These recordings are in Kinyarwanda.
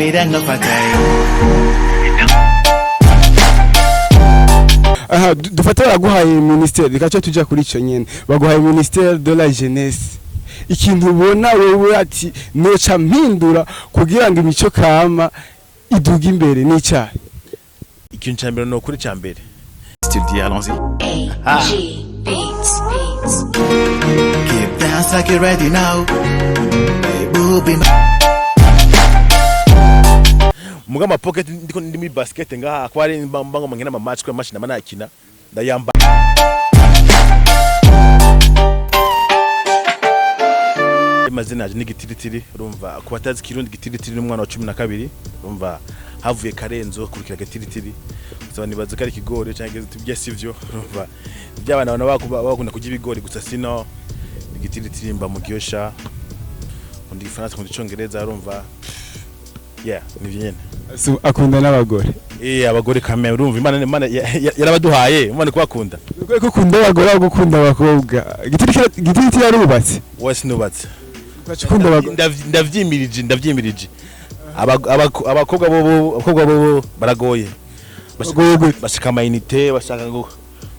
ndemera nkafata. Aha dufata baguhaye ministère gacho tuja kuri ico nyene baguhaye ministère de la jeunesse ikintu ubona wewe ati noca mpindura kugira ngo imico kama iduga imbere n'icyayi ikintu cyambere no kuri cyambere Studio allons-y. Keep dance like you're ready now. Mugama pocket ndiko ndi muri basket ngaha kwari mbango mangena match kwa mashina manakina ndayamba amazina aje n'igitiritiri urumva kubatazi kirundi gitiritiri n'umwana wa 12 urumva havuye karenzo kurikira gitiritiri so nibaza kari kigore cyangwa tubye sivyo urumva by'abana bakunda kujya ibigori gusa sino igitiritiri mba mugyosha undi Faransa kundi Cyongereza urumva yeah nivyene so akunda n'abagore abagore kamera urumva imana yarabaduhaye imana kubakunda uko ukunda abagore gukunda abakobwa gitiritiri yarubatse wese nubatse ndavyimirije abakobwa bo baragoye bashaka amayinite bashaka ngo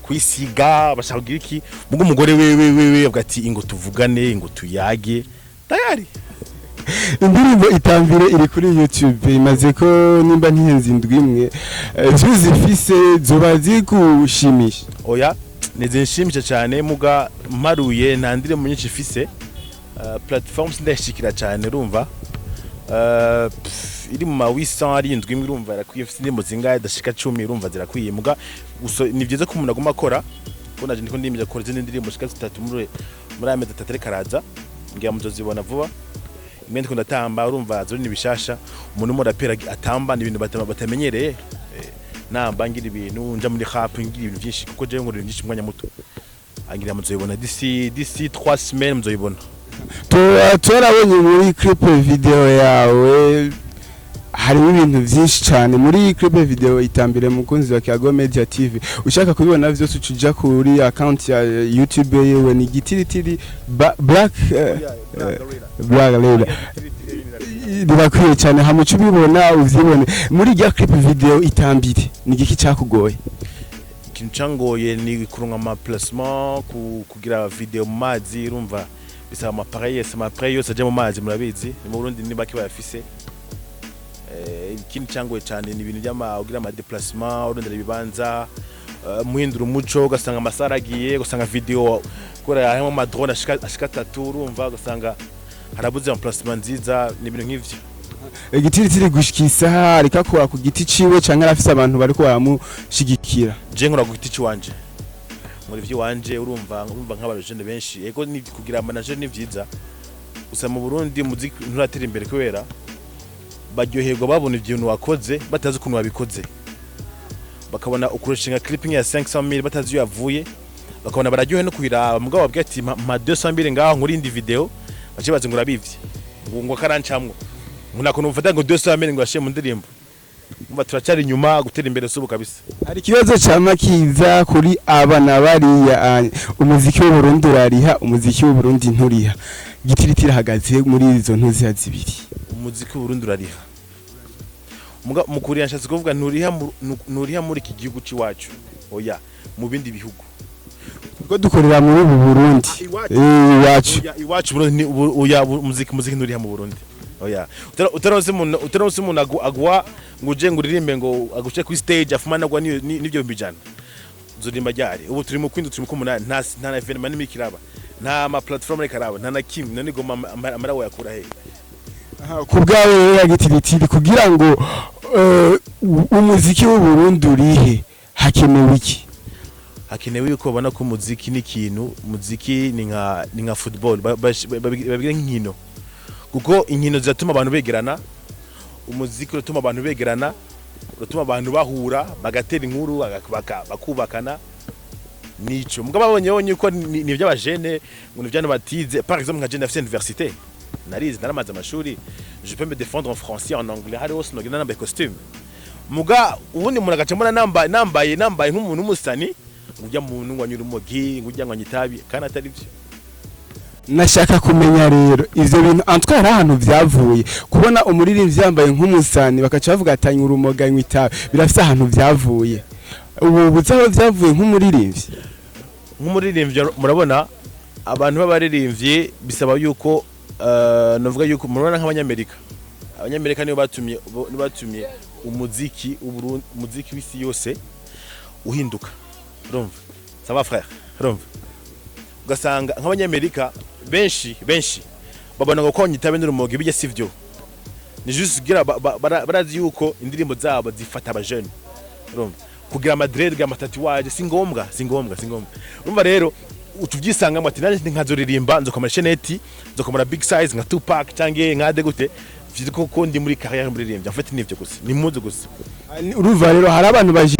kwisiga bashaka kugira iki mugo umugore wewe avuga ati ingo tuvugane ingo tuyage tayari indirimbo itambire iri kuri YouTube imaze ko nimba ntihenze indwimwe zifise zoba zigushimisha oya nezinshimisha cyane muga mparuye ntandire mu nyinshi ifise platforms ndashikira cyane urumva iri mu 800 arindwi urumva rakwiye indirimbo zingaye dashika 10 urumva zirakwiye muga ni byiza ko umuntu aguma akora ko naje ndiko ndimije akora izindi ndirimbo shika 3 muri amezi 3 karaza ngiye muzozibona vuba imende ko ndatamba urumva zo ni bishasha umuntu mu rapera atamba ni ibintu batamenyereye namba ngira ibintu nja muri rap ngira ibintu byinshi kuko je ngo byinshi mwanya muto angira muzoyibona d'ici 3 semaines muzoyibona turabonye muri clip video yawe harimo ibintu byinshi cyane muri clip video itambire mukunzi wa Kiago Media TV ushaka kubibona byose ucuja kuri account ya YouTube yewe ni gitiritiri black Lila birakwiye cyane hamucu bibona uvyibone muri ya clip video itambire ni giki cyakugoye ikintu cyangoye ni kurunga ama placement kugira video mu mazi urumva bisaba amapareil yose aje mu mazi murabizi ni mu Burundi ni baki bayafise ikintu cyangoye cyane ni ibintu by'ugira ama déplacement urondera ibibanza muhindura umuco ugasanga amasaragiye ugasanga video kora harimo ama drone ashika 3 urumva ugasanga harabuze emplacement nziza ni ibintu nk'ivyo igitiritiri gushikisa arika kwa ku giti ciwe canke arafise abantu bari ko bamushigikira je nkora ku giti ciwanje muri vyo wanje urumva nk'abarojene benshi ego ni kugira manager ni vyiza usa mu Burundi muziki nturatera imbere kubera baryoherwa babona ibintu wakoze batazi ukuntu wabikoze bakabona ukurushinga clipping ya 500,000 batazi yavuye bakabona bararyohe no kuiraba mugabo babwiye ati ma 200,000 ngaho nkuri indi video bacibaze ngo urabivye ngo karancamwo munako numfata ngo 200,000 ngo ashe mu ndirimbo umva turacari nyuma gutera imbere subu kabisa hari ikibazo cyamakiza kuri abana bariya umuziki w'u Burundi urariha umuziki w'u Burundi nturiha gitiritira hagaze muri izo ntuzi zibiri umuziki w'u Burundi urariha mukuri yanshatse kuvuga nturiha muri iki gihugu ciwacu oya mu bindi bihugu kuko dukorera muri ubu Burundi iwacu oya umuziki nturiha mu Burundi oya utaronse umuntu agwa nguje nguririmbe ngo aguce ku stage afumana gwa nivyo mbijana zorimba ryari ubu turi mu kwindi turi mu kumunani nta evenement n'imikiraba nta ma platform rekaraba nta na kimwe none goma amarawo yakura he kubgawe yagitiritiri kugira ngo umuziki w'u Burundi urihe hakenewe iki hakenewe yuko bana ko umuziki ni kintu umuziki ni nka football babigira nk'inkino kuko inkino zatuma abantu begerana umuziki utuma abantu begerana utuma abantu bahura bagatera inkuru bakubakana nico mugabo babonye ko ni by'abajene ngo nivyano batize par exemple nka jeune afite université narize naramaze amashuri je peux me défendre en français en anglais hari hose no gina costume muga ubundi umuntu agacamura nambaye nk'umuntu umusani ngujya muntu ngwanyura umugi ngujya ngwanyitabi kana atari byo nashaka kumenya rero ivyo bintu antwara ahantu vyavuye kubona umuririmbyi yambaye nk'umusani bakaca bavuga atanya urumoga nk'itabi birafise ahantu vyavuye ubu buzaho vyavuye nk'umuririmbyi murabona abantu b'abaririmbyi bisaba yuko navuga yuko murabona nk'abanyamerika niyo batumye umuziki w'isi yose uhinduka urumva saba frère urumva ugasanga nk'abanyamerika benshi babona ngo konye itabe n'urumogi bijya sivyo ni juste gira barazi yuko indirimbo zabo zifata abajene urumva kugira madred ga matatuage si ngombwa urumva rero utuvyisanga ati nanje nkazoririmba nzokomera Sheneti nzokomera Big Size nka Tupac canke nka de gute vyiko ko ndi muri carrière muri rimvya en fait nivyo gusa ni muzi gusa urumva rero hari abantu baje